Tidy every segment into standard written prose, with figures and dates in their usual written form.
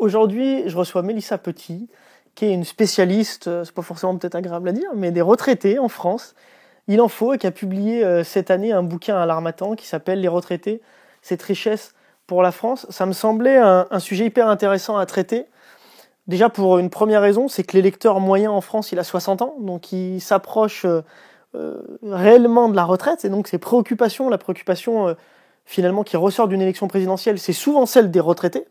Aujourd'hui, je reçois Mélissa Petit, qui est une spécialiste, c'est pas forcément peut-être agréable à dire, mais des retraités en France. Il en faut, et qui a publié cette année un bouquin à l'Harmattan qui s'appelle Les retraités, cette richesse pour la France. Ça me semblait un sujet hyper intéressant à traiter. Déjà pour une première raison, c'est que l'électeur moyen en France, il a 60 ans, donc il s'approche réellement de la retraite, et donc ses préoccupations, la préoccupation finalement qui ressort d'une élection présidentielle, c'est souvent celle des retraités,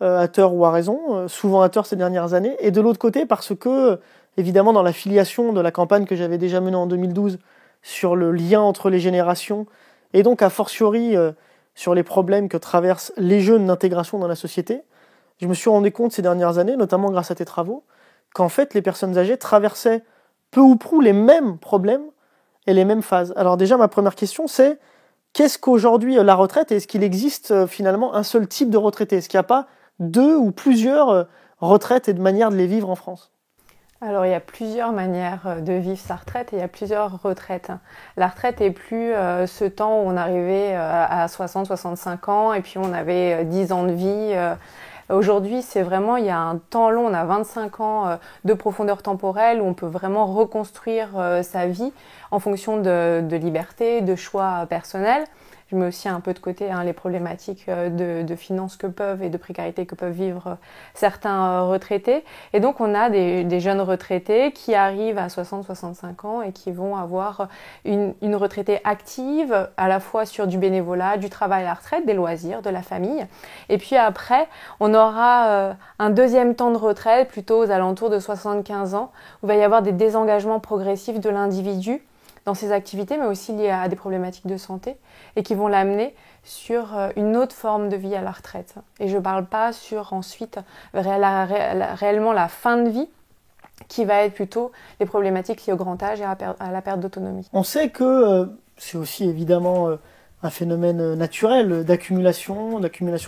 à tort ou à raison, souvent à tort ces dernières années, et de l'autre côté parce que, évidemment, dans la filiation de la campagne que j'avais déjà menée en 2012 sur le lien entre les générations, et donc a fortiori sur les problèmes que traversent les jeunes d'intégration dans la société, je me suis rendu compte ces dernières années, notamment grâce à tes travaux, qu'en fait les personnes âgées traversaient peu ou prou les mêmes problèmes et les mêmes phases. Alors déjà, ma première question, c'est qu'est-ce qu'aujourd'hui la retraite, et est-ce qu'il existe finalement un seul type de retraité? Est-ce qu'il n'y a pas deux ou plusieurs retraites et de manières de les vivre en France? Alors, il y a plusieurs manières de vivre sa retraite et il y a plusieurs retraites. La retraite est plus ce temps où on arrivait à 60-65 ans et puis on avait 10 ans de vie. Aujourd'hui, c'est vraiment, il y a un temps long, on a 25 ans de profondeur temporelle où on peut vraiment reconstruire sa vie en fonction de liberté, de choix personnels. Je mets aussi un peu de côté les problématiques de finances que peuvent et de précarité que peuvent vivre certains retraités. Et donc, on a des jeunes retraités qui arrivent à 60-65 ans et qui vont avoir une retraitée active, à la fois sur du bénévolat, du travail à la retraite, des loisirs, de la famille. Et puis après, on aura un deuxième temps de retraite, plutôt aux alentours de 75 ans, où il va y avoir des désengagements progressifs de l'individu dans ses activités, mais aussi liées à des problématiques de santé, et qui vont l'amener sur une autre forme de vie à la retraite. Et je ne parle pas sur ensuite réellement la fin de vie, qui va être plutôt les problématiques liées au grand âge et à la perte d'autonomie. On sait que c'est aussi évidemment un phénomène naturel d'accumulation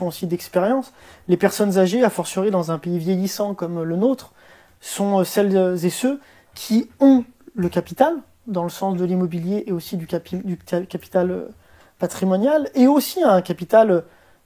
aussi d'expérience. Les personnes âgées, a fortiori dans un pays vieillissant comme le nôtre, sont celles et ceux qui ont le capital, dans le sens de l'immobilier et aussi du capital patrimonial, et aussi un capital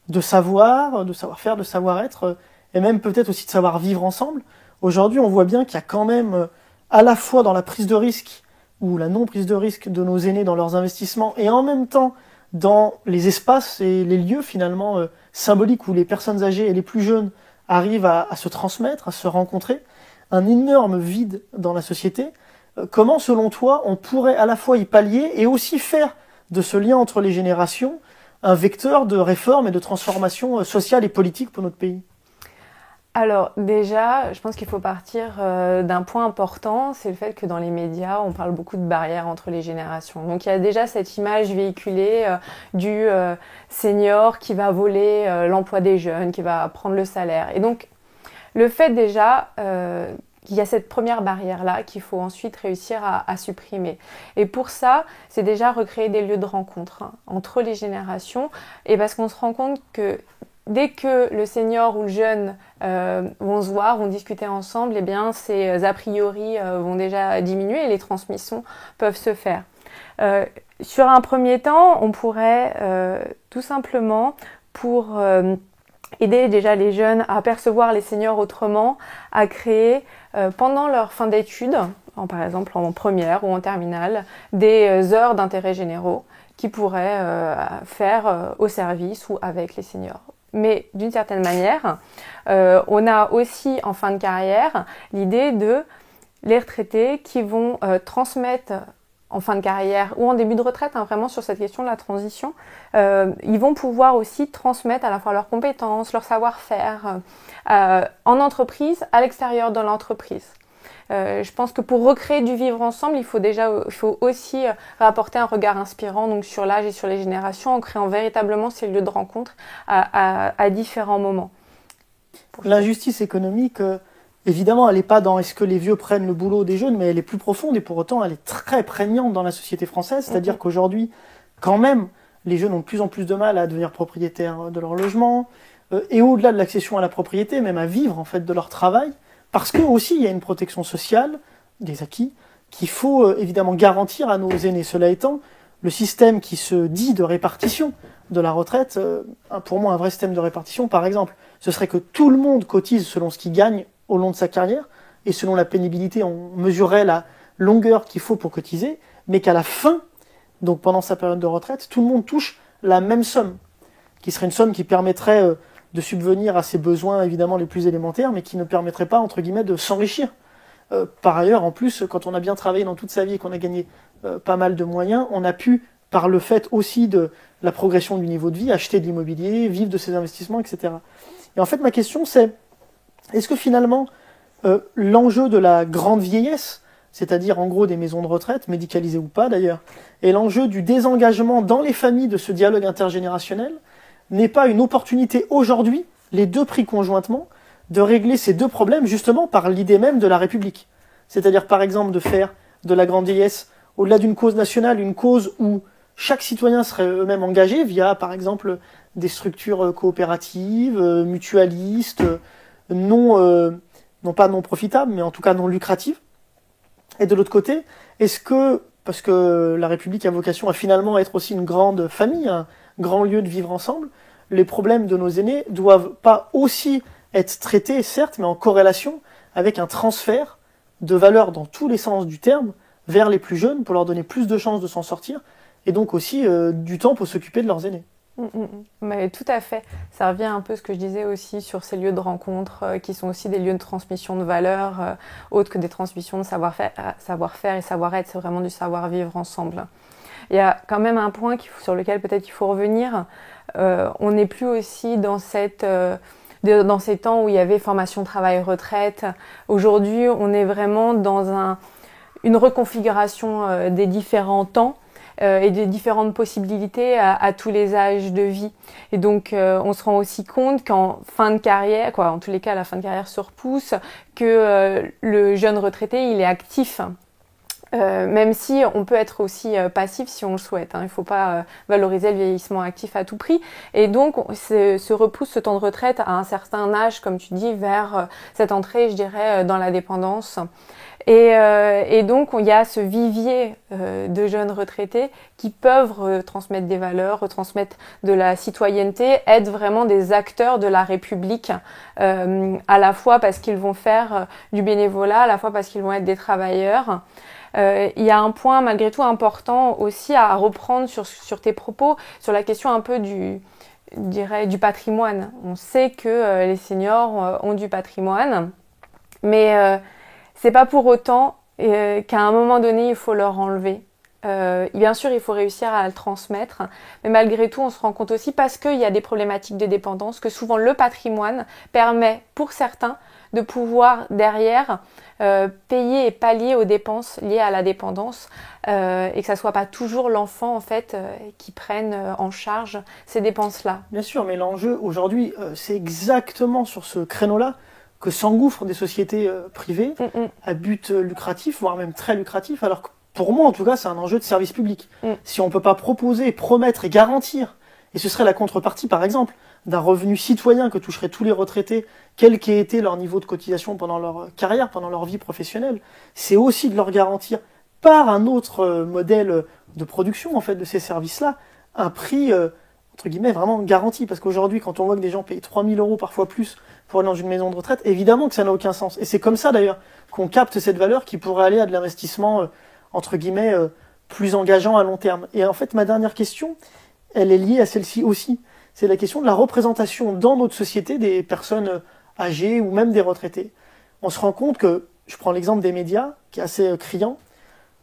de savoir, de savoir-faire, de savoir-être, et même peut-être aussi de savoir-vivre ensemble. Aujourd'hui, on voit bien qu'il y a quand même, à la fois dans la prise de risque, ou la non-prise de risque de nos aînés dans leurs investissements, et en même temps dans les espaces et les lieux finalement symboliques où les personnes âgées et les plus jeunes arrivent à se transmettre, à se rencontrer, un énorme vide dans la société. Comment, selon toi, on pourrait à la fois y pallier et aussi faire de ce lien entre les générations un vecteur de réforme et de transformation sociale et politique pour notre pays? Alors déjà, je pense qu'il faut partir d'un point important, c'est le fait que dans les médias, on parle beaucoup de barrières entre les générations. Donc il y a déjà cette image véhiculée du senior qui va voler l'emploi des jeunes, qui va prendre le salaire. Et donc le fait déjà qu'il y a cette première barrière-là qu'il faut ensuite réussir à supprimer. Et pour ça, c'est déjà recréer des lieux de rencontre entre les générations, et parce qu'on se rend compte que dès que le senior ou le jeune vont se voir, vont discuter ensemble, eh bien, ces a priori vont déjà diminuer et les transmissions peuvent se faire. Sur un premier temps, on pourrait tout simplement, pour aider déjà les jeunes à percevoir les seniors autrement, à créer pendant leur fin d'études, par exemple en première ou en terminale, des heures d'intérêt généraux qui pourraient faire au service ou avec les seniors. Mais d'une certaine manière, on a aussi en fin de carrière l'idée de les retraités qui vont transmettre en fin de carrière ou en début de retraite, vraiment sur cette question de la transition, ils vont pouvoir aussi transmettre à la fois leurs compétences, leur savoir-faire en entreprise, à l'extérieur de l'entreprise. Je pense que pour recréer du vivre ensemble, il faut aussi apporter un regard inspirant donc sur l'âge et sur les générations en créant véritablement ces lieux de rencontre à différents moments. L'injustice économique, évidemment, elle n'est pas dans est-ce que les vieux prennent le boulot des jeunes, mais elle est plus profonde et pour autant elle est très prégnante dans la société française. C'est-à-dire qu'aujourd'hui, quand même, les jeunes ont de plus en plus de mal à devenir propriétaires de leur logement et au-delà de l'accession à la propriété, même à vivre en fait de leur travail. Parce que aussi il y a une protection sociale des acquis qu'il faut évidemment garantir à nos aînés. Cela étant, le système qui se dit de répartition de la retraite, pour moi un vrai système de répartition par exemple, ce serait que tout le monde cotise selon ce qu'il gagne au long de sa carrière, et selon la pénibilité on mesurerait la longueur qu'il faut pour cotiser, mais qu'à la fin, donc pendant sa période de retraite, tout le monde touche la même somme, qui serait une somme qui permettrait de subvenir à ses besoins évidemment les plus élémentaires, mais qui ne permettrait pas, entre guillemets, de s'enrichir. Par ailleurs, en plus, quand on a bien travaillé dans toute sa vie et qu'on a gagné pas mal de moyens, on a pu, par le fait aussi de la progression du niveau de vie, acheter de l'immobilier, vivre de ses investissements, etc. Et en fait, ma question c'est, est-ce que finalement, l'enjeu de la grande vieillesse, c'est-à-dire en gros des maisons de retraite, médicalisées ou pas d'ailleurs, et l'enjeu du désengagement dans les familles de ce dialogue intergénérationnel, n'est pas une opportunité aujourd'hui, les deux pris conjointement, de régler ces deux problèmes justement par l'idée même de la République. C'est-à-dire par exemple de faire de la grande vieillesse, au-delà d'une cause nationale, une cause où chaque citoyen serait eux-mêmes engagé via par exemple des structures coopératives, mutualistes, non pas non profitables, mais en tout cas non lucratives. Et de l'autre côté, est-ce que, parce que la République a vocation à finalement être aussi une grande famille, un grand lieu de vivre ensemble, les problèmes de nos aînés doivent pas aussi être traités, certes, mais en corrélation avec un transfert de valeur dans tous les sens du terme vers les plus jeunes pour leur donner plus de chances de s'en sortir et donc aussi du temps pour s'occuper de leurs aînés. Mais tout à fait. Ça revient un peu à ce que je disais aussi sur ces lieux de rencontre qui sont aussi des lieux de transmission de valeurs autres que des transmissions de savoir-faire et savoir-être. C'est vraiment du savoir-vivre ensemble. Il y a quand même un point sur lequel peut-être il faut revenir. On n'est plus aussi dans ces temps où il y avait formation, travail, retraite. Aujourd'hui, on est vraiment dans une reconfiguration des différents temps et des différentes possibilités à tous les âges de vie. Et donc, on se rend aussi compte qu'en fin de carrière, en tous les cas, la fin de carrière se repousse, que le jeune retraité, il est actif. Même si on peut être aussi passif si on le souhaite. Il ne faut pas valoriser le vieillissement actif à tout prix. Et donc, se repousse ce temps de retraite à un certain âge, comme tu dis, vers cette entrée, je dirais, dans la dépendance. Et donc, il y a ce vivier de jeunes retraités qui peuvent retransmettre des valeurs, retransmettre de la citoyenneté, être vraiment des acteurs de la République, à la fois parce qu'ils vont faire du bénévolat, à la fois parce qu'ils vont être des travailleurs. Il y a un point malgré tout important aussi à reprendre sur tes propos, sur la question un peu du patrimoine. On sait que les seniors ont du patrimoine, mais c'est pas pour autant qu'à un moment donné, il faut leur enlever. Bien sûr, il faut réussir à le transmettre, mais malgré tout, on se rend compte aussi, parce qu'il y a des problématiques de dépendance, que souvent le patrimoine permet, pour certains, de pouvoir derrière payer et pallier aux dépenses liées à la dépendance et que ça soit pas toujours l'enfant en fait qui prenne en charge ces dépenses-là. Bien sûr, mais l'enjeu aujourd'hui, c'est exactement sur ce créneau-là que s'engouffrent des sociétés privées à but lucratif, voire même très lucratif, alors que pour moi en tout cas c'est un enjeu de service public. Si on ne peut pas proposer, promettre et garantir, et ce serait la contrepartie par exemple d'un revenu citoyen que toucheraient tous les retraités, quel qu'ait été leur niveau de cotisation pendant leur carrière, pendant leur vie professionnelle, c'est aussi de leur garantir par un autre modèle de production en fait de ces services-là, un prix entre guillemets vraiment garanti. Parce qu'aujourd'hui, quand on voit que des gens payent 3 000 € parfois plus pour aller dans une maison de retraite, évidemment que ça n'a aucun sens. Et c'est comme ça d'ailleurs qu'on capte cette valeur qui pourrait aller à de l'investissement entre guillemets plus engageant à long terme. Et en fait, ma dernière question, elle est liée à celle-ci aussi. C'est la question de la représentation dans notre société des personnes âgées ou même des retraités. On se rend compte que, je prends l'exemple des médias, qui est assez criant,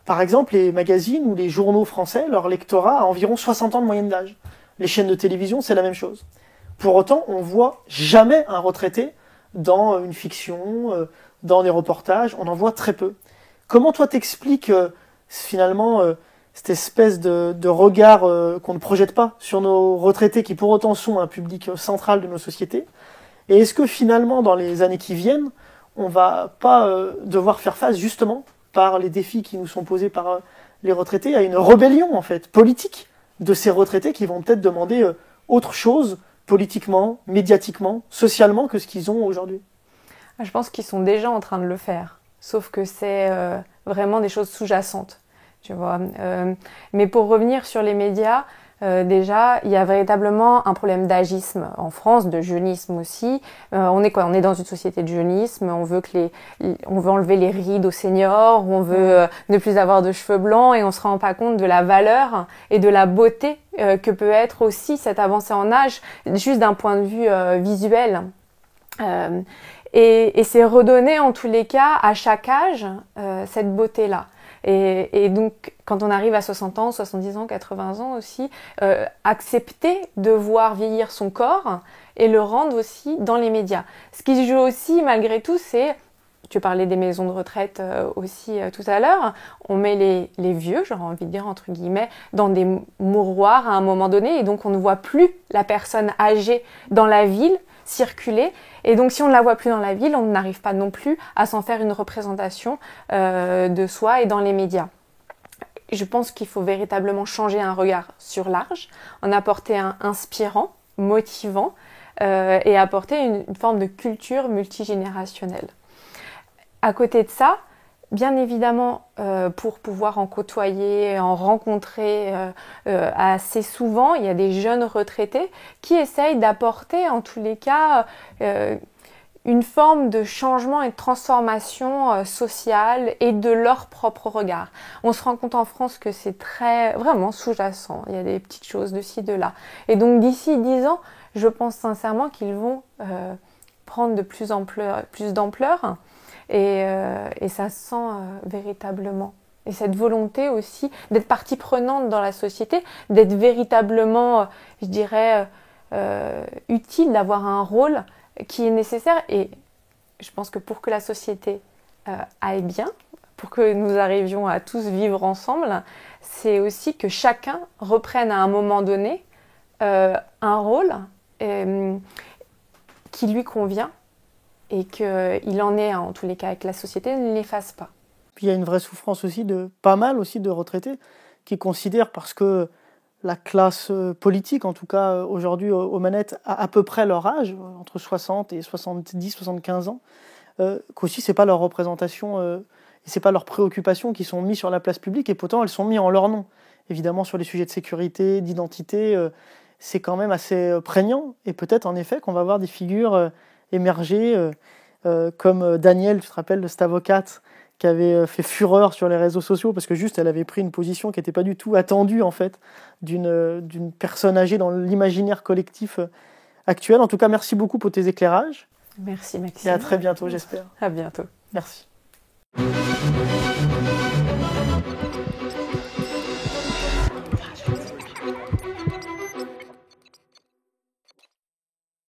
par exemple les magazines ou les journaux français, leur lectorat a environ 60 ans de moyenne d'âge. Les chaînes de télévision, c'est la même chose. Pour autant, on voit jamais un retraité dans une fiction, dans des reportages, on en voit très peu. Comment toi t'expliques finalement cette espèce de regard qu'on ne projette pas sur nos retraités qui pour autant sont un public central de nos sociétés? Et est-ce que finalement dans les années qui viennent, on va pas devoir faire face justement par les défis qui nous sont posés par les retraités à une rébellion en fait politique de ces retraités qui vont peut-être demander autre chose politiquement, médiatiquement, socialement que ce qu'ils ont aujourd'hui? Je pense qu'ils sont déjà en train de le faire, sauf que c'est vraiment des choses sous-jacentes. tu vois. Mais pour revenir sur les médias, déjà, il y a véritablement un problème d'agisme en France, de jeunisme aussi. On est quoi? On est dans une société de jeunisme. On veut on veut enlever les rides aux seniors. On veut ne plus avoir de cheveux blancs et on se rend pas compte de la valeur et de la beauté que peut être aussi cette avancée en âge, juste d'un point de vue visuel. Et c'est redonner en tous les cas à chaque âge cette beauté-là. Et donc, quand on arrive à 60 ans, 70 ans, 80 ans aussi, accepter de voir vieillir son corps et le rendre aussi dans les médias. Ce qui joue aussi, malgré tout, c'est, tu parlais des maisons de retraite aussi tout à l'heure, on met les vieux, j'aurais envie de dire entre guillemets, dans des mouroirs à un moment donné, et donc on ne voit plus la personne âgée dans la ville circuler. Et donc, si on ne la voit plus dans la ville, on n'arrive pas non plus à s'en faire une représentation de soi et dans les médias. Je pense qu'il faut véritablement changer un regard sur l'âge, en apporter un inspirant, motivant et apporter une forme de culture multigénérationnelle. À côté de ça, bien évidemment, pour pouvoir en côtoyer, en rencontrer assez souvent, il y a des jeunes retraités qui essayent d'apporter, en tous les cas, une forme de changement et de transformation sociale et de leur propre regard. On se rend compte en France que c'est vraiment sous-jacent. Il y a des petites choses de ci, de là. Et donc, d'ici 10 ans, je pense sincèrement qu'ils vont prendre de plus d'ampleur. Et ça se sent véritablement. Et cette volonté aussi d'être partie prenante dans la société, d'être véritablement, je dirais, utile, d'avoir un rôle qui est nécessaire. Et je pense que pour que la société aille bien, pour que nous arrivions à tous vivre ensemble, c'est aussi que chacun reprenne à un moment donné un rôle qui lui convient, et qu'il en est, en tous les cas, que la société ne l'efface pas. Puis il y a une vraie souffrance aussi pas mal aussi de retraités qui considèrent, parce que la classe politique, en tout cas aujourd'hui aux manettes, a à peu près leur âge, entre 60 et 70, 75 ans, qu'aussi c'est pas leur représentation et c'est pas leurs préoccupations qui sont mises sur la place publique, et pourtant elles sont mises en leur nom. Évidemment, sur les sujets de sécurité, d'identité, c'est quand même assez prégnant, et peut-être en effet qu'on va voir des figures émerger, comme Danielle, tu te rappelles de cette avocate qui avait fait fureur sur les réseaux sociaux parce que juste elle avait pris une position qui n'était pas du tout attendue en fait d'une personne âgée dans l'imaginaire collectif actuel. En tout cas, merci beaucoup pour tes éclairages. Merci Maxime. Et à très bientôt, j'espère. À bientôt. Merci.